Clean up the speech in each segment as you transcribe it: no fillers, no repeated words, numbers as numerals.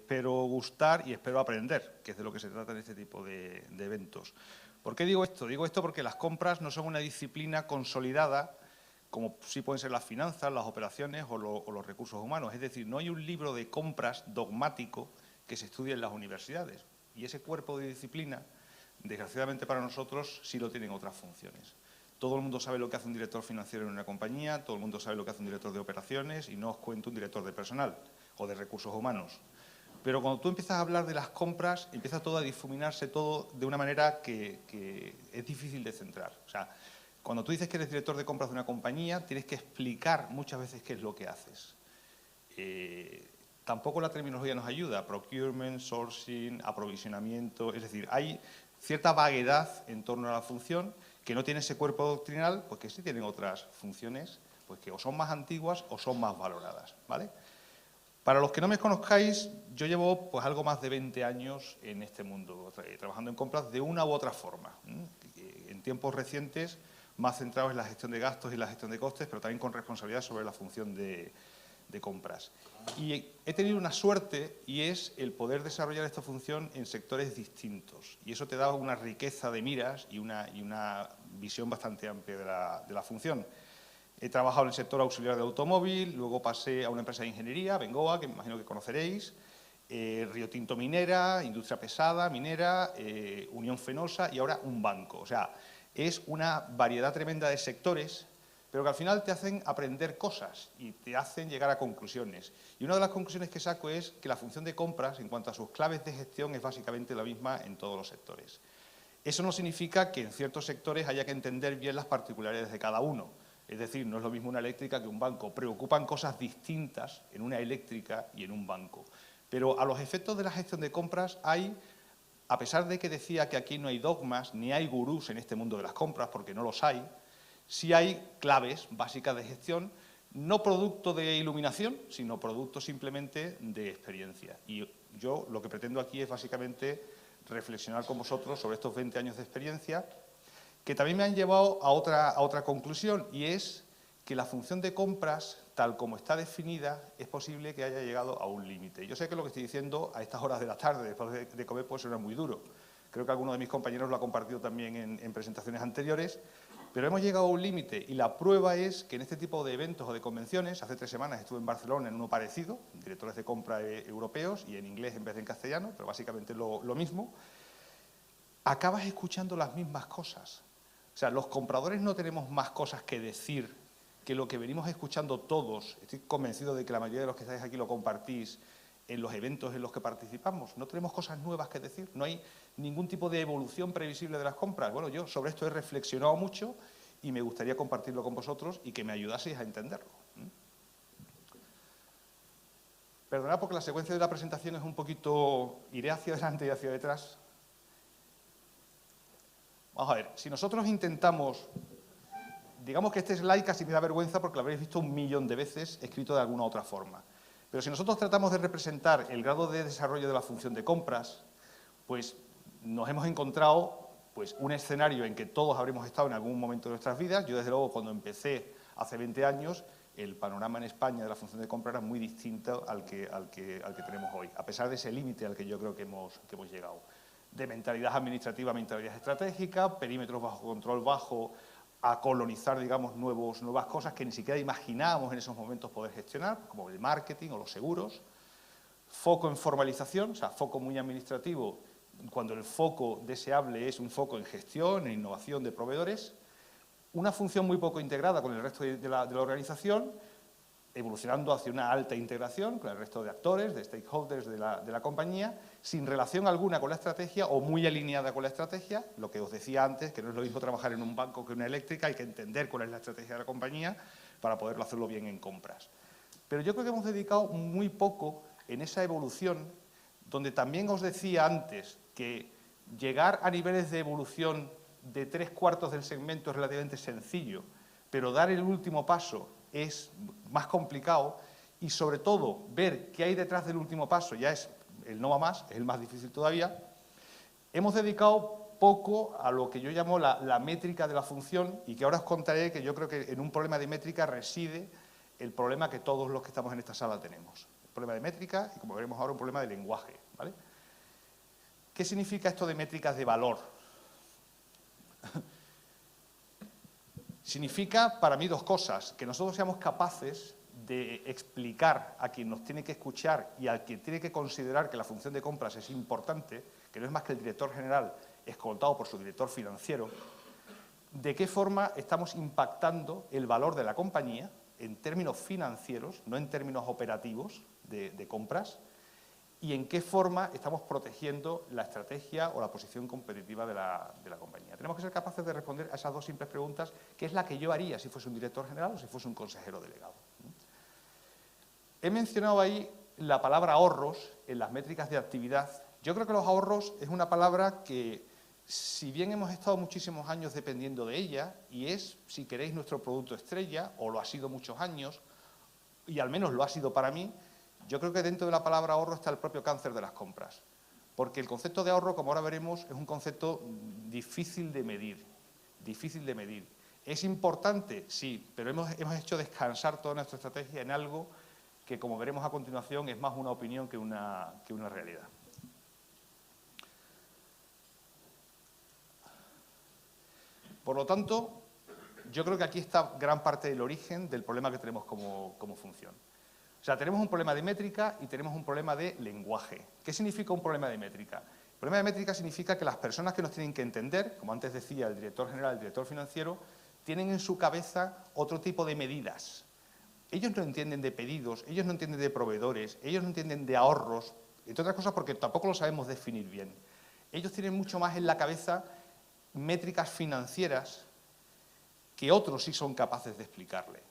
espero gustar y espero aprender, que es de lo que se trata en este tipo de eventos. ¿Por qué digo esto? Digo esto porque las compras no son una disciplina consolidada, como sí pueden ser las finanzas, las operaciones o los recursos humanos. Es decir, no hay un libro de compras dogmático que se estudie en las universidades. Y ese cuerpo de disciplina, desgraciadamente para nosotros, sí lo tienen otras funciones. Todo el mundo sabe lo que hace un director financiero en una compañía, todo el mundo sabe lo que hace un director de operaciones y no os cuento un director de personal o de recursos humanos. Pero cuando tú empiezas a hablar de las compras, empieza todo a difuminarse todo de una manera que es difícil de centrar. O sea, cuando tú dices que eres director de compras de una compañía, tienes que explicar muchas veces qué es lo que haces. Tampoco la terminología nos ayuda. Procurement, sourcing, aprovisionamiento. Es decir, hay cierta vaguedad en torno a la función que no tiene ese cuerpo doctrinal, pues que sí tienen otras funciones, pues que o son más antiguas o son más valoradas, ¿vale? Para los que no me conozcáis, yo llevo pues algo más de 20 años en este mundo, trabajando en compras de una u otra forma. En tiempos recientes, más centrados en la gestión de gastos y la gestión de costes, pero también con responsabilidad sobre la función de compras. Y he tenido una suerte y es el poder desarrollar esta función en sectores distintos. Y eso te da una riqueza de miras y una visión bastante amplia de la función. He trabajado en el sector auxiliar de automóvil, luego pasé a una empresa de ingeniería, Bengoa, que me imagino que conoceréis, Río Tinto Minera, Industria Pesada, Minera, Unión Fenosa y ahora un banco. O sea, es una variedad tremenda de sectores, pero que al final te hacen aprender cosas y te hacen llegar a conclusiones. Y una de las conclusiones que saco es que la función de compras, en cuanto a sus claves de gestión, es básicamente la misma en todos los sectores. Eso no significa que en ciertos sectores haya que entender bien las particularidades de cada uno. Es decir, no es lo mismo una eléctrica que un banco. Preocupan cosas distintas en una eléctrica y en un banco. Pero a los efectos de la gestión de compras hay, a pesar de que decía que aquí no hay dogmas ni hay gurús en este mundo de las compras, porque no los hay, sí hay claves básicas de gestión, no producto de iluminación, sino producto simplemente de experiencia. Y yo lo que pretendo aquí es básicamente reflexionar con vosotros sobre estos 20 años de experiencia, que también me han llevado a otra conclusión, y es que la función de compras, tal como está definida, es posible que haya llegado a un límite. Yo sé que lo que estoy diciendo a estas horas de la tarde, después de comer, puede sonar muy duro. Creo que alguno de mis compañeros lo ha compartido también en presentaciones anteriores, pero hemos llegado a un límite, y la prueba es que en este tipo de eventos o de convenciones, hace 3 semanas estuve en Barcelona en uno parecido, directores de compra europeos, y en inglés en vez de en castellano, pero básicamente lo mismo, acabas escuchando las mismas cosas. O sea, los compradores no tenemos más cosas que decir que lo que venimos escuchando todos. Estoy convencido de que la mayoría de los que estáis aquí lo compartís en los eventos en los que participamos. No tenemos cosas nuevas que decir, no hay ningún tipo de evolución previsible de las compras. Bueno, yo sobre esto he reflexionado mucho y me gustaría compartirlo con vosotros y que me ayudaseis a entenderlo. Perdonad porque la secuencia de la presentación es un poquito... Iré hacia adelante y hacia detrás. Vamos a ver, si nosotros intentamos... Digamos que este slide casi me da vergüenza porque lo habréis visto 1.000.000 de veces escrito de alguna otra forma. Pero si nosotros tratamos de representar el grado de desarrollo de la función de compras, pues nos hemos encontrado pues, un escenario en que todos habremos estado en algún momento de nuestras vidas. Yo, desde luego, cuando empecé hace 20 años, el panorama en España de la función de compra era muy distinto al que tenemos hoy, a pesar de ese límite al que yo creo que hemos llegado. De mentalidad administrativa a mentalidad estratégica, perímetros bajo control bajo, a colonizar, digamos, nuevas cosas que ni siquiera imaginábamos en esos momentos poder gestionar, como el marketing o los seguros. Foco en formalización, o sea, foco muy administrativo, cuando el foco deseable es un foco en gestión, en innovación de proveedores. Una función muy poco integrada con el resto de la organización, evolucionando hacia una alta integración con el resto de actores, de stakeholders de la compañía, sin relación alguna con la estrategia o muy alineada con la estrategia. Lo que os decía antes, que no es lo mismo trabajar en un banco que en una eléctrica, hay que entender cuál es la estrategia de la compañía para poderlo hacerlo bien en compras. Pero yo creo que hemos dedicado muy poco en esa evolución, donde también os decía antes que llegar a niveles de evolución de 3/4 del segmento es relativamente sencillo, pero dar el último paso es más complicado, y sobre todo ver qué hay detrás del último paso ya es el no va más, es el más difícil todavía. Hemos dedicado poco a lo que yo llamo la métrica de la función, y que ahora os contaré que yo creo que en un problema de métrica reside el problema que todos los que estamos en esta sala tenemos. problema de métrica y, como veremos ahora, un problema de lenguaje, ¿vale? ¿Qué significa esto de métricas de valor? Significa, para mí, dos cosas. Que nosotros seamos capaces de explicar a quien nos tiene que escuchar y a quien tiene que considerar que la función de compras es importante, que no es más que el director general escoltado por su director financiero, de qué forma estamos impactando el valor de la compañía en términos financieros, no en términos operativos de compras, y en qué forma estamos protegiendo la estrategia o la posición competitiva de la compañía. Tenemos que ser capaces de responder a esas dos simples preguntas, que es la que yo haría si fuese un director general o si fuese un consejero delegado. He mencionado ahí la palabra ahorros en las métricas de actividad. Yo creo que los ahorros es una palabra que, si bien hemos estado muchísimos años dependiendo de ella, y es, si queréis, nuestro producto estrella, o lo ha sido muchos años, y al menos lo ha sido para mí, yo creo que dentro de la palabra ahorro está el propio cáncer de las compras. Porque el concepto de ahorro, como ahora veremos, es un concepto difícil de medir. Difícil de medir. ¿Es importante? Sí, pero hemos hecho descansar toda nuestra estrategia en algo que, como veremos a continuación, es más una opinión que una realidad. Por lo tanto, yo creo que aquí está gran parte del origen del problema que tenemos como función. O sea, tenemos un problema de métrica y tenemos un problema de lenguaje. ¿Qué significa un problema de métrica? El problema de métrica significa que las personas que nos tienen que entender, como antes decía el director general, el director financiero, tienen en su cabeza otro tipo de medidas. Ellos no entienden de pedidos, ellos no entienden de proveedores, ellos no entienden de ahorros, entre otras cosas porque tampoco lo sabemos definir bien. Ellos tienen mucho más en la cabeza métricas financieras que otros sí son capaces de explicarle.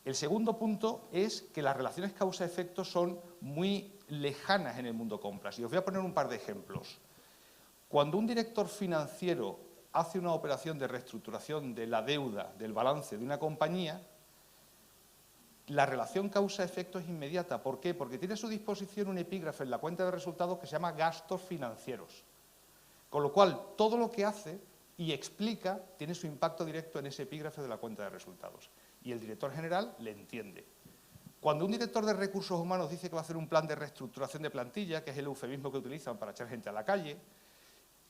El segundo punto es que las relaciones causa-efecto son muy lejanas en el mundo compras. Y os voy a poner un par de ejemplos. Cuando un director financiero hace una operación de reestructuración de la deuda, del balance de una compañía, la relación causa-efecto es inmediata. ¿Por qué? Porque tiene a su disposición un epígrafe en la cuenta de resultados que se llama gastos financieros. Con lo cual, todo lo que hace y explica tiene su impacto directo en ese epígrafe de la cuenta de resultados. Y el director general le entiende. Cuando un director de recursos humanos dice que va a hacer un plan de reestructuración de plantilla, que es el eufemismo que utilizan para echar gente a la calle,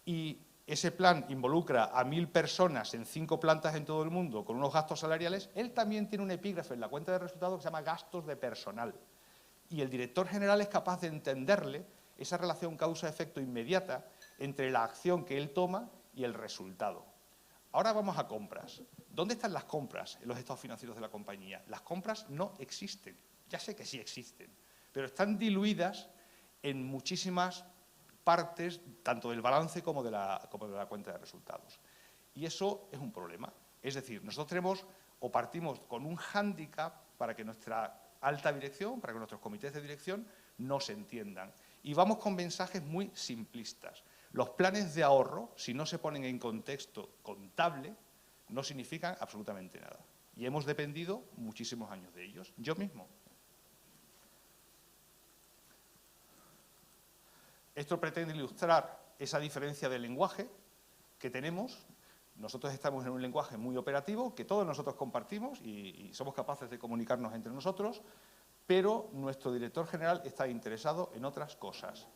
y ese plan involucra a 1000 personas en 5 plantas en todo el mundo con unos gastos salariales, él también tiene un epígrafe en la cuenta de resultados que se llama gastos de personal. Y el director general es capaz de entenderle esa relación causa-efecto inmediata entre la acción que él toma y el resultado. Ahora vamos a compras. ¿Dónde están las compras en los estados financieros de la compañía? Las compras no existen. Ya sé que sí existen, pero están diluidas en muchísimas partes, tanto del balance como de la cuenta de resultados. Y eso es un problema. Es decir, nosotros tenemos o partimos con un hándicap para que nuestra alta dirección, para que nuestros comités de dirección no se entiendan. Y vamos con mensajes muy simplistas. Los planes de ahorro, si no se ponen en contexto contable, no significan absolutamente nada. Y hemos dependido muchísimos años de ellos. Yo mismo. Esto pretende ilustrar esa diferencia de lenguaje que tenemos. Nosotros estamos en un lenguaje muy operativo, que todos nosotros compartimos y somos capaces de comunicarnos entre nosotros, pero nuestro director general está interesado en otras cosas.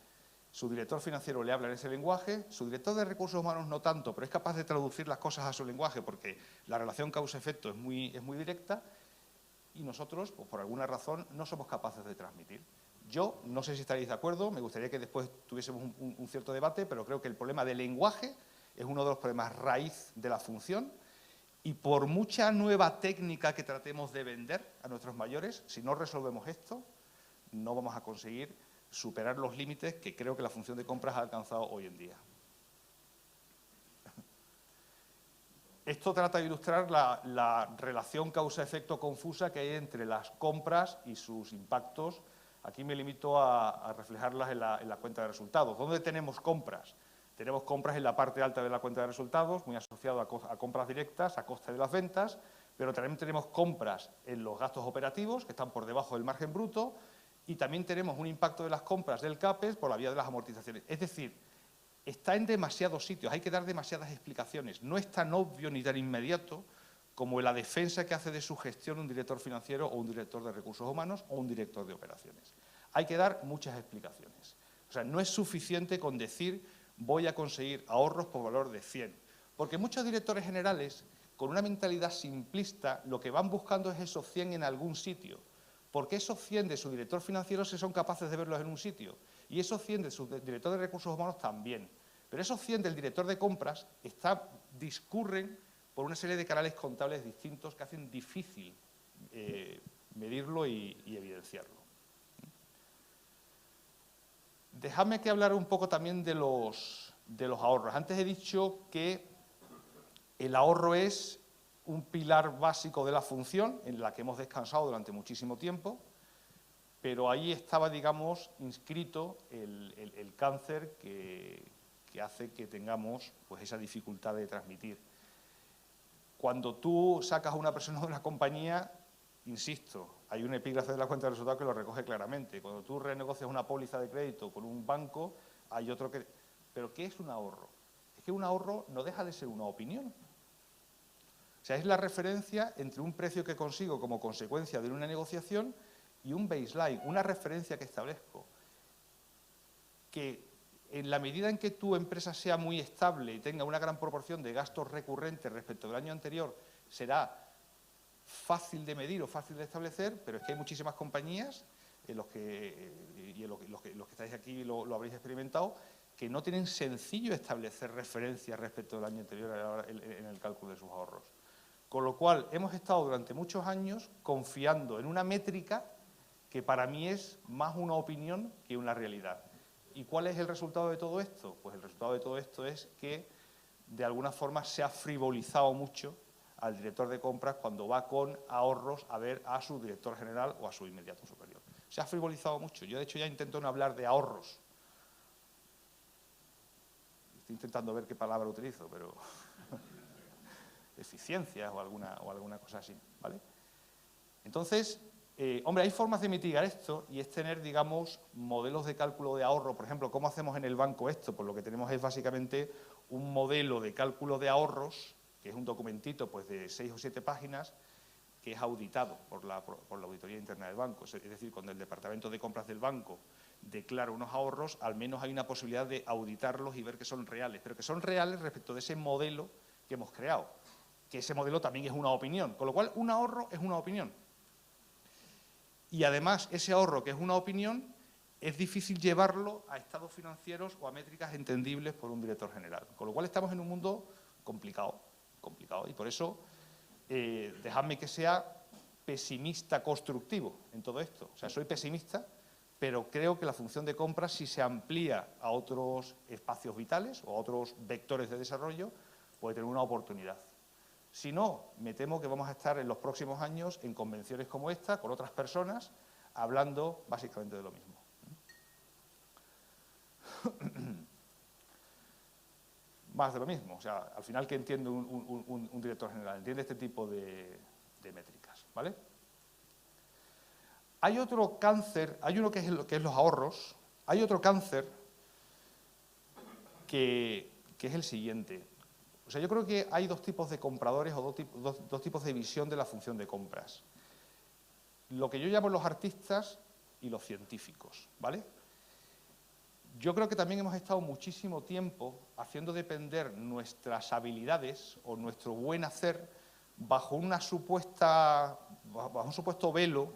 Su director financiero le habla en ese lenguaje, su director de recursos humanos no tanto, pero es capaz de traducir las cosas a su lenguaje porque la relación causa-efecto es muy directa y nosotros, pues, por alguna razón, no somos capaces de transmitir. Yo no sé si estaréis de acuerdo, me gustaría que después tuviésemos un cierto debate, pero creo que el problema del lenguaje es uno de los problemas raíz de la función y por mucha nueva técnica que tratemos de vender a nuestros mayores, si no resolvemos esto, no vamos a conseguir superar los límites que creo que la función de compras ha alcanzado hoy en día. Esto trata de ilustrar la relación causa-efecto confusa que hay entre las compras y sus impactos. Aquí me limito a reflejarlas en la cuenta de resultados. ¿Dónde tenemos compras? Tenemos compras en la parte alta de la cuenta de resultados, muy asociado a compras directas, a coste de las ventas, pero también tenemos compras en los gastos operativos, que están por debajo del margen bruto, y también tenemos un impacto de las compras del CAPEX por la vía de las amortizaciones. Es decir, está en demasiados sitios, hay que dar demasiadas explicaciones. No es tan obvio ni tan inmediato como la defensa que hace de su gestión un director financiero o un director de recursos humanos o un director de operaciones. Hay que dar muchas explicaciones. O sea, no es suficiente con decir voy a conseguir ahorros por valor de 100, porque muchos directores generales, con una mentalidad simplista, lo que van buscando es esos 100 en algún sitio, porque esos 100 de su director financiero se son capaces de verlos en un sitio, y esos 100 de su director de recursos humanos también. Pero esos 100 del director de compras discurren por una serie de canales contables distintos que hacen difícil medirlo y evidenciarlo. Dejadme que hablar un poco también de los ahorros. Antes he dicho que el ahorro es un pilar básico de la función en la que hemos descansado durante muchísimo tiempo, pero ahí estaba, digamos, inscrito el cáncer que hace que tengamos pues, esa dificultad de transmitir. Cuando tú sacas a una persona de una compañía, insisto, hay un epígrafe de la cuenta de resultados que lo recoge claramente. Cuando tú renegocias una póliza de crédito con un banco, hay otro que... ¿Pero qué es un ahorro? Es que un ahorro no deja de ser una opinión. O sea, es la referencia entre un precio que consigo como consecuencia de una negociación y un baseline, una referencia que establezco. Que en la medida en que tu empresa sea muy estable y tenga una gran proporción de gastos recurrentes respecto del año anterior, será fácil de medir o fácil de establecer, pero es que hay muchísimas compañías, los que estáis aquí lo habréis experimentado, que no tienen sencillo establecer referencias respecto del año anterior en el cálculo de sus ahorros. Con lo cual, hemos estado durante muchos años confiando en una métrica que para mí es más una opinión que una realidad. ¿Y cuál es el resultado de todo esto? Pues el resultado de todo esto es que, de alguna forma, se ha frivolizado mucho al director de compras cuando va con ahorros a ver a su director general o a su inmediato superior. Se ha frivolizado mucho. Yo, de hecho, ya intento no hablar de ahorros. Estoy intentando ver qué palabra utilizo, pero... eficiencias o alguna cosa así, ¿vale? Entonces, hombre, hay formas de mitigar esto y es tener, digamos, modelos de cálculo de ahorro. Por ejemplo, ¿cómo hacemos en el banco esto? Pues lo que tenemos es básicamente un modelo de cálculo de ahorros, que es un documentito pues, de 6 o 7 páginas, que es auditado por la auditoría interna del banco. Es decir, cuando el departamento de compras del banco declara unos ahorros, al menos hay una posibilidad de auditarlos y ver que son reales, pero que son reales respecto de ese modelo que hemos creado, que ese modelo también es una opinión, con lo cual un ahorro es una opinión. Y además, ese ahorro que es una opinión, es difícil llevarlo a estados financieros o a métricas entendibles por un director general. Con lo cual estamos en un mundo complicado, y por eso dejadme que sea pesimista constructivo en todo esto. O sea, soy pesimista, pero creo que la función de compras, si se amplía a otros espacios vitales o a otros vectores de desarrollo, puede tener una oportunidad. Si no, me temo que vamos a estar en los próximos años en convenciones como esta, con otras personas, hablando básicamente de lo mismo. Más de lo mismo. O sea, al final, ¿qué entiende un director general? Entiende este tipo de métricas, ¿vale? Hay otro cáncer, hay uno que es los ahorros, hay otro cáncer que es el siguiente. O sea, yo creo que hay dos tipos de compradores o dos tipos de visión de la función de compras. Lo que yo llamo los artistas y los científicos, ¿vale? Yo creo que también hemos estado muchísimo tiempo haciendo depender nuestras habilidades o nuestro buen hacer bajo un supuesto velo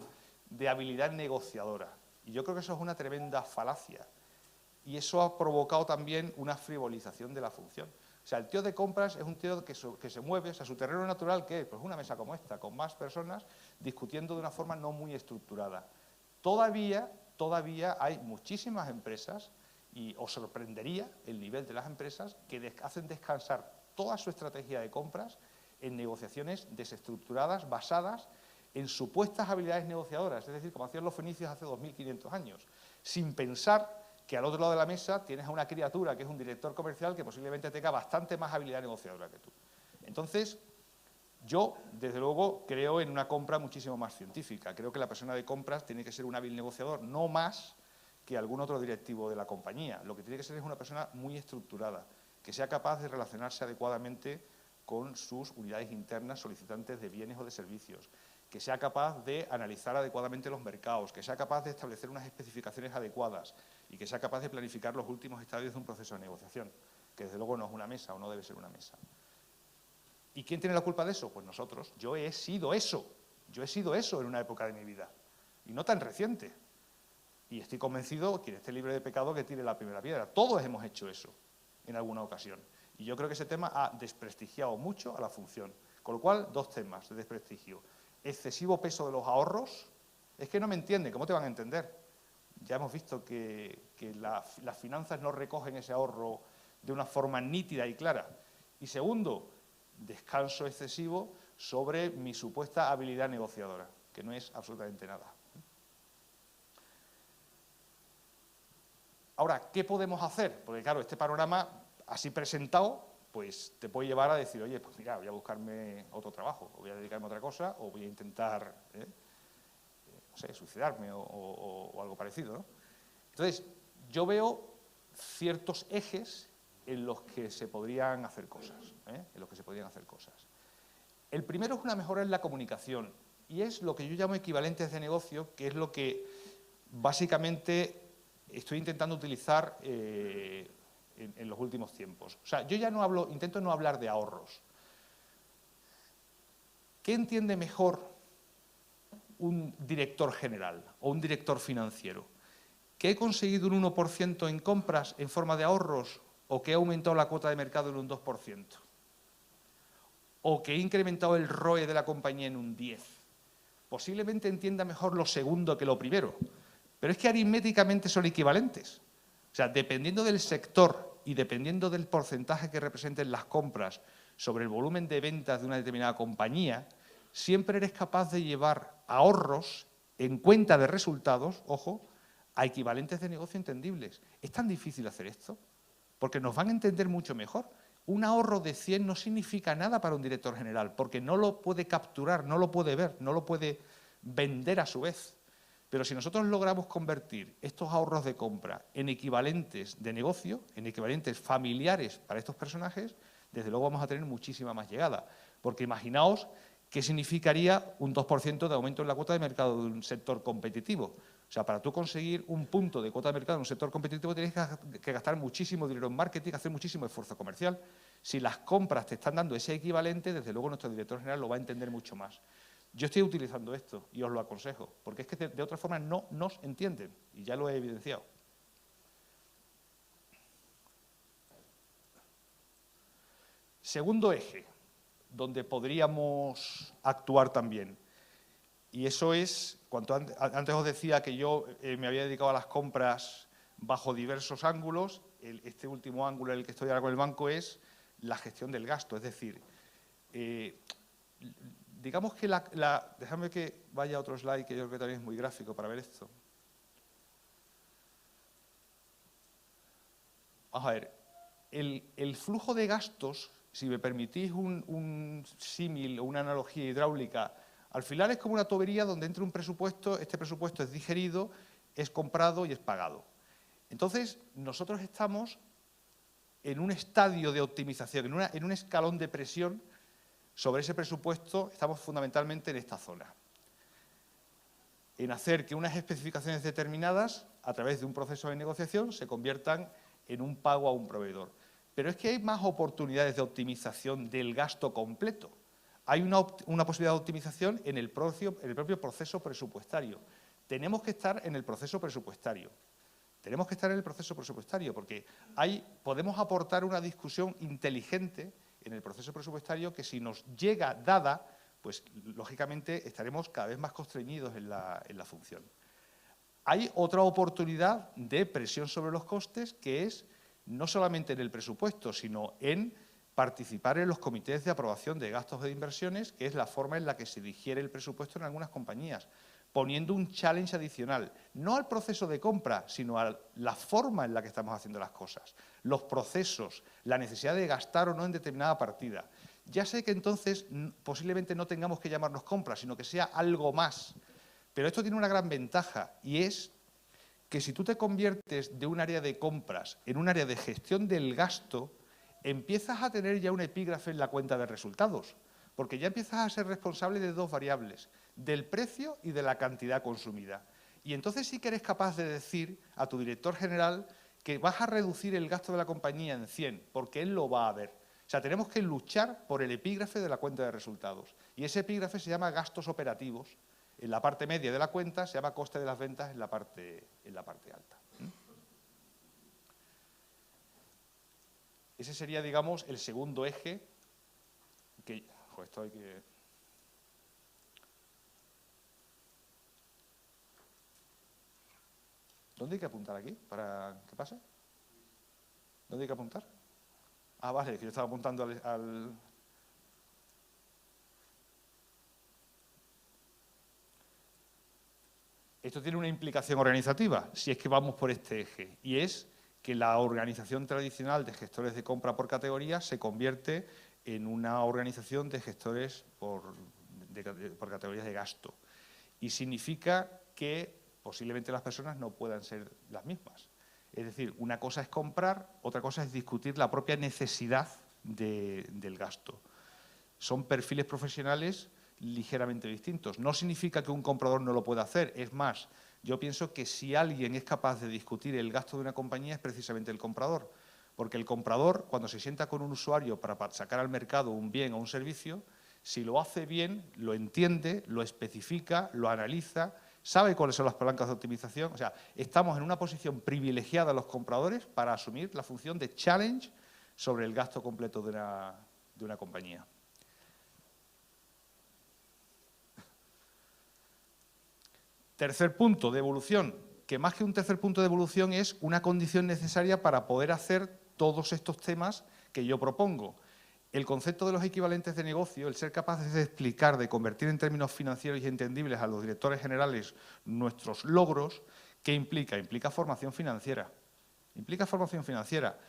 de habilidad negociadora. Y yo creo que eso es una tremenda falacia. Y eso ha provocado también una frivolización de la función. O sea, el tío de compras es un tío que se mueve, o sea, su terreno natural, ¿qué es? Pues una mesa como esta, con más personas, discutiendo de una forma no muy estructurada. Todavía hay muchísimas empresas, y os sorprendería el nivel de las empresas, que hacen descansar toda su estrategia de compras en negociaciones desestructuradas, basadas en supuestas habilidades negociadoras, es decir, como hacían los fenicios hace 2500 años, sin pensar que al otro lado de la mesa tienes a una criatura que es un director comercial que posiblemente tenga bastante más habilidad negociadora que tú. Entonces, yo, desde luego, creo en una compra muchísimo más científica. Creo que la persona de compras tiene que ser un hábil negociador, no más que algún otro directivo de la compañía. Lo que tiene que ser es una persona muy estructurada, que sea capaz de relacionarse adecuadamente con sus unidades internas solicitantes de bienes o de servicios, que sea capaz de analizar adecuadamente los mercados, que sea capaz de establecer unas especificaciones adecuadas y que sea capaz de planificar los últimos estadios de un proceso de negociación, que desde luego no es una mesa o no debe ser una mesa. ¿Y quién tiene la culpa de eso? Pues nosotros. Yo he sido eso en una época de mi vida, y no tan reciente. Y estoy convencido, quien esté libre de pecado, que tire la primera piedra. Todos hemos hecho eso en alguna ocasión. Y yo creo que ese tema ha desprestigiado mucho a la función. Con lo cual, dos temas de desprestigio. Excesivo peso de los ahorros. Es que no me entienden, ¿cómo te van a entender? Ya hemos visto que las finanzas no recogen ese ahorro de una forma nítida y clara. Y segundo, descanso excesivo sobre mi supuesta habilidad negociadora, que no es absolutamente nada. Ahora, ¿qué podemos hacer? Porque claro, este panorama así presentado, pues te puede llevar a decir, oye, pues mira, voy a buscarme otro trabajo, o voy a dedicarme a otra cosa, o voy a intentar, no sé, suicidarme o algo parecido, ¿no? Entonces, yo veo ciertos ejes en los que se podrían hacer cosas, El primero es una mejora en la comunicación, y es lo que yo llamo equivalentes de negocio, que es lo que básicamente estoy intentando utilizar en los últimos tiempos. O sea, yo ya intento no hablar de ahorros. ¿Qué entiende mejor un director general o un director financiero? ¿Que he conseguido un 1% en compras en forma de ahorros o que he aumentado la cuota de mercado en un 2%? ¿O que he incrementado el ROE de la compañía en un 10%? Posiblemente entienda mejor lo segundo que lo primero, pero es que aritméticamente son equivalentes. O sea, dependiendo del sector y dependiendo del porcentaje que representen las compras sobre el volumen de ventas de una determinada compañía, siempre eres capaz de llevar ahorros en cuenta de resultados, ojo, a equivalentes de negocio entendibles. ¿Es tan difícil hacer esto? Porque nos van a entender mucho mejor. Un ahorro de 100 no significa nada para un director general, porque no lo puede capturar, no lo puede ver, no lo puede vender a su vez. Pero si nosotros logramos convertir estos ahorros de compra en equivalentes de negocio, en equivalentes familiares para estos personajes, desde luego vamos a tener muchísima más llegada. Porque imaginaos qué significaría un 2% de aumento en la cuota de mercado de un sector competitivo. O sea, para tú conseguir un punto de cuota de mercado en un sector competitivo tienes que gastar muchísimo dinero en marketing, hacer muchísimo esfuerzo comercial. Si las compras te están dando ese equivalente, desde luego nuestro director general lo va a entender mucho más. Yo estoy utilizando esto y os lo aconsejo, porque es que de otra forma no nos entienden, y ya lo he evidenciado. Segundo eje, donde podríamos actuar también, y eso es, antes os decía que yo me había dedicado a las compras bajo diversos ángulos, este último ángulo en el que estoy ahora con el banco es la gestión del gasto, es decir, digamos que déjame que vaya a otro slide que yo creo que también es muy gráfico para ver esto. Vamos a ver, el flujo de gastos, si me permitís un símil o una analogía hidráulica, al final es como una tubería donde entra un presupuesto, este presupuesto es digerido, es comprado y es pagado. Entonces, nosotros estamos en un estadio de optimización, en un escalón de presión sobre ese presupuesto, estamos fundamentalmente en esta zona. En hacer que unas especificaciones determinadas, a través de un proceso de negociación, se conviertan en un pago a un proveedor. Pero es que hay más oportunidades de optimización del gasto completo. Hay una posibilidad de optimización en el propio proceso presupuestario. Tenemos que estar en el proceso presupuestario. Tenemos que estar en el proceso presupuestario porque podemos aportar una discusión inteligente en el proceso presupuestario que si nos llega dada, pues lógicamente estaremos cada vez más constreñidos en la función. Hay otra oportunidad de presión sobre los costes que es no solamente en el presupuesto, sino en participar en los comités de aprobación de gastos de inversiones, que es la forma en la que se digiere el presupuesto en algunas compañías, poniendo un challenge adicional, no al proceso de compra, sino a la forma en la que estamos haciendo las cosas, los procesos, la necesidad de gastar o no en determinada partida. Ya sé que entonces posiblemente no tengamos que llamarnos compras, sino que sea algo más. Pero esto tiene una gran ventaja y es que si tú te conviertes de un área de compras en un área de gestión del gasto, empiezas a tener ya un epígrafe en la cuenta de resultados, porque ya empiezas a ser responsable de dos variables, del precio y de la cantidad consumida. Y entonces sí que eres capaz de decir a tu director general que vas a reducir el gasto de la compañía en 100, porque él lo va a ver. O sea, tenemos que luchar por el epígrafe de la cuenta de resultados. Y ese epígrafe se llama gastos operativos. En la parte media de la cuenta se llama coste de las ventas en la parte alta. Ese sería, digamos, el segundo eje que... Joder, esto hay que... ¿Dónde hay que apuntar aquí para que pase? ¿Dónde hay que apuntar? Ah, vale, que yo estaba apuntando al... Esto tiene una implicación organizativa, si es que vamos por este eje, y es que la organización tradicional de gestores de compra por categoría se convierte en una organización de gestores por categorías de gasto. Y significa que posiblemente las personas no puedan ser las mismas. Es decir, una cosa es comprar, otra cosa es discutir la propia necesidad del gasto. Son perfiles profesionales ligeramente distintos. No significa que un comprador no lo pueda hacer, es más, yo pienso que si alguien es capaz de discutir el gasto de una compañía es precisamente el comprador, porque el comprador, cuando se sienta con un usuario para sacar al mercado un bien o un servicio, si lo hace bien, lo entiende, lo especifica, lo analiza, sabe cuáles son las palancas de optimización. O sea, estamos en una posición privilegiada los compradores para asumir la función de challenge sobre el gasto completo de una compañía. Tercer punto de evolución, que más que un tercer punto de evolución es una condición necesaria para poder hacer todos estos temas que yo propongo. El concepto de los equivalentes de negocio, el ser capaces de explicar, de convertir en términos financieros y entendibles a los directores generales nuestros logros, ¿qué implica? Implica formación financiera. Implica formación financiera.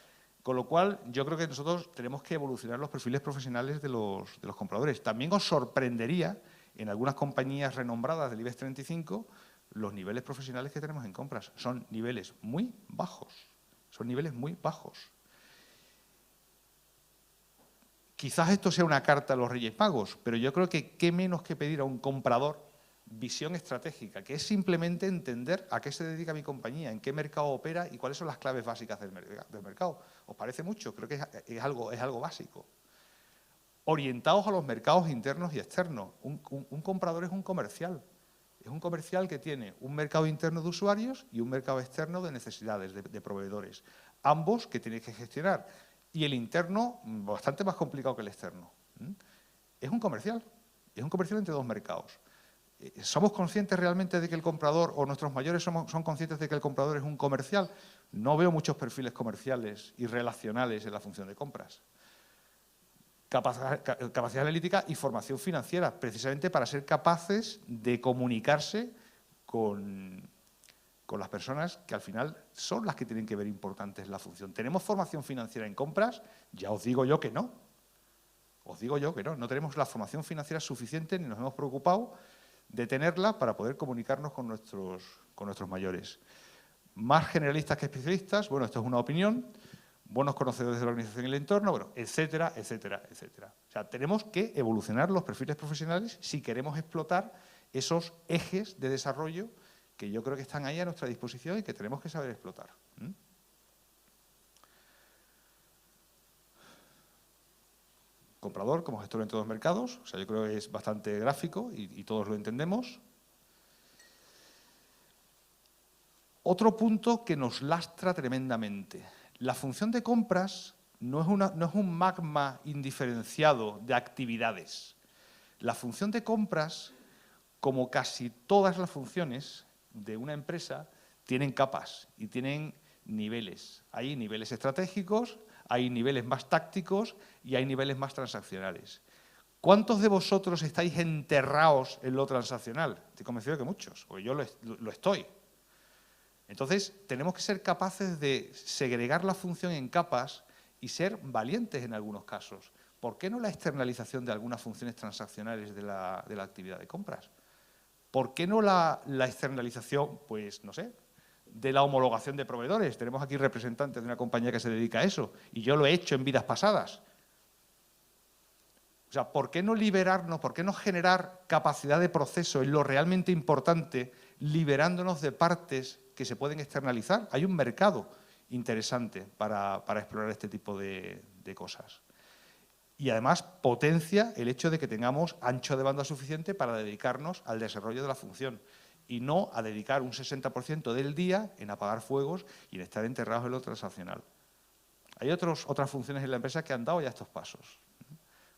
Con lo cual, yo creo que nosotros tenemos que evolucionar los perfiles profesionales de los compradores. También os sorprendería, en algunas compañías renombradas del IBEX 35, los niveles profesionales que tenemos en compras. Son niveles muy bajos. Son niveles muy bajos. Quizás esto sea una carta a los Reyes Magos, pero yo creo que qué menos que pedir a un comprador visión estratégica, que es simplemente entender a qué se dedica mi compañía, en qué mercado opera y cuáles son las claves básicas del mercado. ¿Os parece mucho? Creo que es algo básico. Orientados a los mercados internos y externos. Un comprador es un comercial. Es un comercial que tiene un mercado interno de usuarios y un mercado externo de necesidades de proveedores. Ambos que tiene que gestionar. Y el interno, bastante más complicado que el externo. Es un comercial entre dos mercados. ¿Somos conscientes realmente de que el comprador, o nuestros mayores son conscientes de que el comprador es un comercial? No veo muchos perfiles comerciales y relacionales en la función de compras. Capacidad analítica y formación financiera, precisamente para ser capaces de comunicarse con las personas que al final son las que tienen que ver importantes la función. ¿Tenemos formación financiera en compras? Ya os digo yo que no. Os digo yo que no. No tenemos la formación financiera suficiente ni nos hemos preocupado de tenerla para poder comunicarnos con nuestros mayores. Más generalistas que especialistas, bueno, esto es una opinión, buenos conocedores de la organización y el entorno, bueno, etcétera, etcétera, etcétera. O sea, tenemos que evolucionar los perfiles profesionales si queremos explotar esos ejes de desarrollo que yo creo que están ahí a nuestra disposición y que tenemos que saber explotar. Comprador como gestor en todos los mercados, o sea, yo creo que es bastante gráfico y todos lo entendemos. Otro punto que nos lastra tremendamente. La función de compras no es un magma indiferenciado de actividades. La función de compras, como casi todas las funciones de una empresa, tienen capas y tienen niveles. Hay niveles estratégicos, hay niveles más tácticos y hay niveles más transaccionales. ¿Cuántos de vosotros estáis enterrados en lo transaccional? Estoy convencido de que muchos, porque yo lo estoy. Entonces, tenemos que ser capaces de segregar la función en capas y ser valientes en algunos casos. ¿Por qué no la externalización de algunas funciones transaccionales de la actividad de compras? ¿Por qué no la externalización, pues, no sé, de la homologación de proveedores. Tenemos aquí representantes de una compañía que se dedica a eso, y yo lo he hecho en vidas pasadas. O sea, ¿por qué no liberarnos, por qué no generar capacidad de proceso en lo realmente importante, liberándonos de partes que se pueden externalizar? Hay un mercado interesante para explorar este tipo de cosas. Y además potencia el hecho de que tengamos ancho de banda suficiente para dedicarnos al desarrollo de la función y no a dedicar un 60% del día en apagar fuegos y en estar enterrados en lo transaccional. Hay otras funciones en la empresa que han dado ya estos pasos.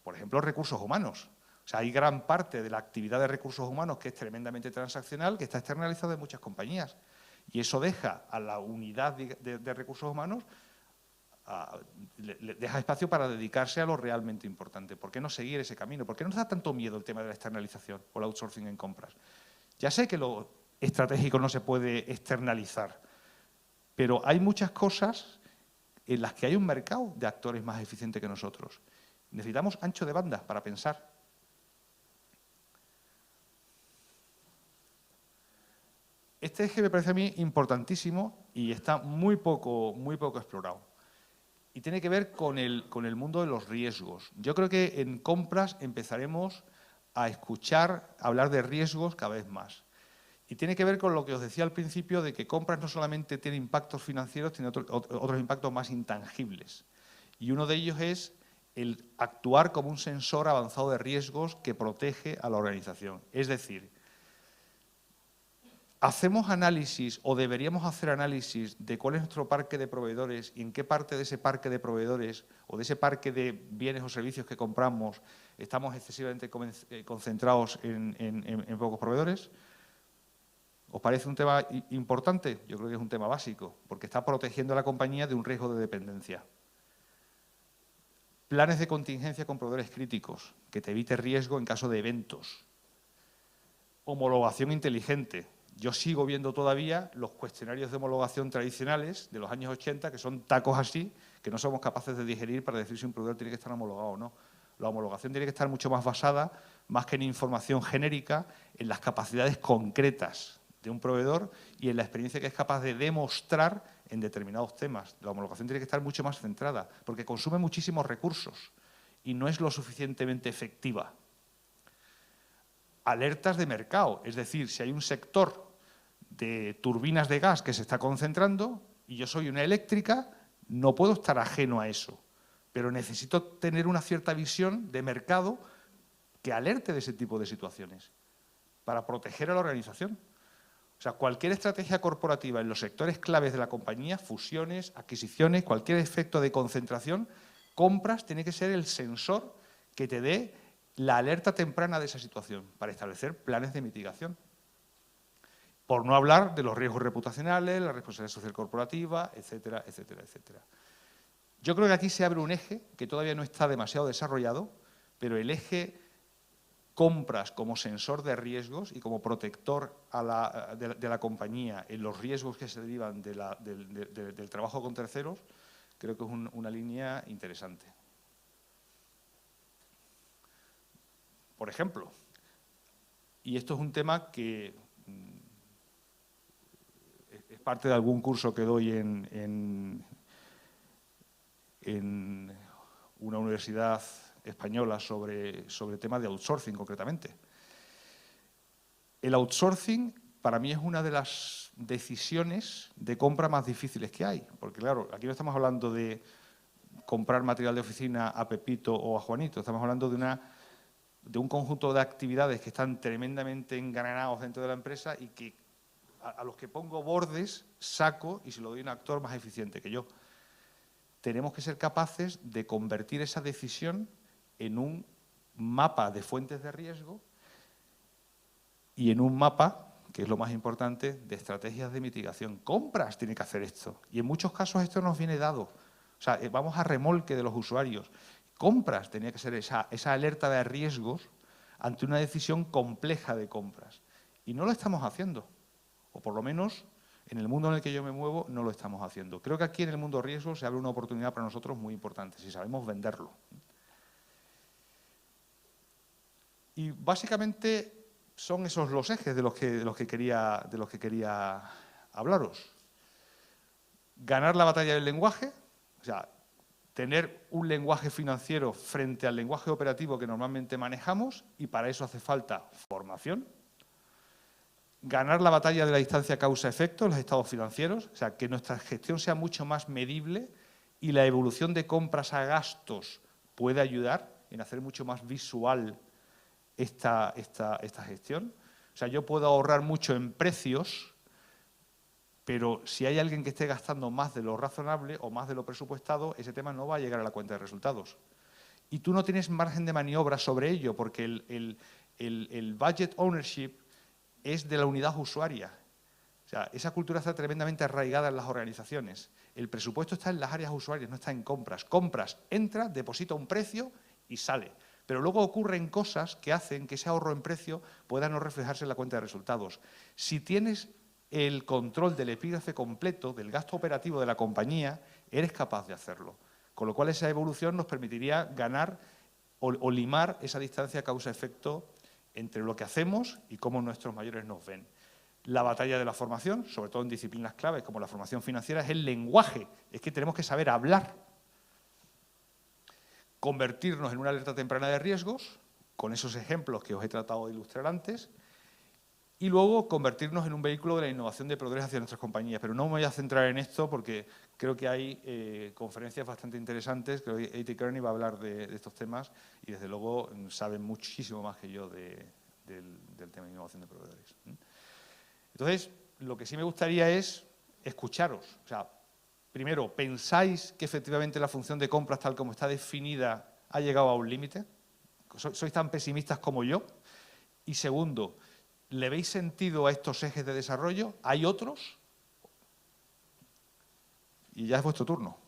Por ejemplo, recursos humanos. O sea, hay gran parte de la actividad de recursos humanos que es tremendamente transaccional, que está externalizada en muchas compañías. Y eso deja a la unidad de recursos humanos, le deja espacio para dedicarse a lo realmente importante. ¿Por qué no seguir ese camino? ¿Por qué nos da tanto miedo el tema de la externalización o el outsourcing en compras? Ya sé que lo estratégico no se puede externalizar, pero hay muchas cosas en las que hay un mercado de actores más eficiente que nosotros. Necesitamos ancho de banda para pensar. Este eje me parece a mí importantísimo y está muy poco explorado. Y tiene que ver con el mundo de los riesgos. Yo creo que en compras empezaremos a escuchar hablar de riesgos cada vez más. Y tiene que ver con lo que os decía al principio de que compras no solamente tiene impactos financieros, tiene otros impactos más intangibles. Y uno de ellos es el actuar como un sensor avanzado de riesgos que protege a la organización. Es decir, ¿hacemos análisis o deberíamos hacer análisis de cuál es nuestro parque de proveedores y en qué parte de ese parque de proveedores o de ese parque de bienes o servicios que compramos estamos excesivamente concentrados en pocos proveedores? ¿Os parece un tema importante? Yo creo que es un tema básico, porque está protegiendo a la compañía de un riesgo de dependencia. Planes de contingencia con proveedores críticos, que te evite riesgo en caso de eventos. Homologación inteligente. Yo sigo viendo todavía los cuestionarios de homologación tradicionales de los años 80, que son tacos así, que no somos capaces de digerir para decir si un proveedor tiene que estar homologado o no. La homologación tiene que estar mucho más basada, más que en información genérica, en las capacidades concretas de un proveedor y en la experiencia que es capaz de demostrar en determinados temas. La homologación tiene que estar mucho más centrada, porque consume muchísimos recursos y no es lo suficientemente efectiva. Alertas de mercado, es decir, si hay un sector de turbinas de gas que se está concentrando y yo soy una eléctrica, no puedo estar ajeno a eso, pero necesito tener una cierta visión de mercado que alerte de ese tipo de situaciones para proteger a la organización. O sea, cualquier estrategia corporativa en los sectores claves de la compañía, fusiones, adquisiciones, cualquier efecto de concentración, compras, tiene que ser el sensor que te dé la alerta temprana de esa situación para establecer planes de mitigación. Por no hablar de los riesgos reputacionales, la responsabilidad social corporativa, etcétera, etcétera, etcétera. Yo creo que aquí se abre un eje que todavía no está demasiado desarrollado, pero el eje compras como sensor de riesgos y como protector de la compañía en los riesgos que se derivan del trabajo con terceros, creo que es una línea interesante. Por ejemplo, y esto es un tema que es parte de algún curso que doy en una universidad española sobre temas de outsourcing concretamente. El outsourcing para mí es una de las decisiones de compra más difíciles que hay, porque claro, aquí no estamos hablando de comprar material de oficina a Pepito o a Juanito, estamos hablando de un conjunto de actividades que están tremendamente engranados dentro de la empresa y que a los que pongo bordes saco y se lo doy a un actor más eficiente que yo. Tenemos que ser capaces de convertir esa decisión en un mapa de fuentes de riesgo y en un mapa, que es lo más importante, de estrategias de mitigación. Compras tiene que hacer esto y en muchos casos esto nos viene dado. O sea, vamos a remolque de los usuarios. Compras tenía que ser esa alerta de riesgos ante una decisión compleja de compras. Y no lo estamos haciendo, o por lo menos en el mundo en el que yo me muevo no lo estamos haciendo. Creo que aquí en el mundo riesgo se abre una oportunidad para nosotros muy importante, si sabemos venderlo. Y básicamente son esos los ejes de los que quería hablaros. ganar la batalla del lenguaje, o sea, tener un lenguaje financiero frente al lenguaje operativo que normalmente manejamos, y para eso hace falta formación. Ganar la batalla de la distancia causa-efecto en los estados financieros, o sea, que nuestra gestión sea mucho más medible y la evolución de compras a gastos puede ayudar en hacer mucho más visual esta gestión. O sea, yo puedo ahorrar mucho en precios, pero si hay alguien que esté gastando más de lo razonable o más de lo presupuestado, ese tema no va a llegar a la cuenta de resultados. Y tú no tienes margen de maniobra sobre ello, porque el budget ownership es de la unidad usuaria. O sea, esa cultura está tremendamente arraigada en las organizaciones. El presupuesto está en las áreas usuarias, no está en compras. Compras, entra, deposita un precio y sale. Pero luego ocurren cosas que hacen que ese ahorro en precio pueda no reflejarse en la cuenta de resultados. Si tienes el control del epígrafe completo, del gasto operativo de la compañía, eres capaz de hacerlo. Con lo cual esa evolución nos permitiría ganar o limar esa distancia causa-efecto entre lo que hacemos y cómo nuestros mayores nos ven. La batalla de la formación, sobre todo en disciplinas claves como la formación financiera, es el lenguaje, es que tenemos que saber hablar. Convertirnos en una alerta temprana de riesgos, con esos ejemplos que os he tratado de ilustrar antes, y luego convertirnos en un vehículo de la innovación de progreso hacia nuestras compañías. Pero no me voy a centrar en esto porque creo que hay conferencias bastante interesantes. Creo que A.T. Kearney va a hablar de estos temas y, desde luego, saben muchísimo más que yo del tema de innovación de proveedores. Entonces, lo que sí me gustaría es escucharos. O sea, primero, ¿pensáis que efectivamente la función de compras, tal como está definida, ha llegado a un límite? ¿Sois tan pesimistas como yo? Y segundo, ¿le veis sentido a estos ejes de desarrollo? ¿Hay otros? Y ya es vuestro turno.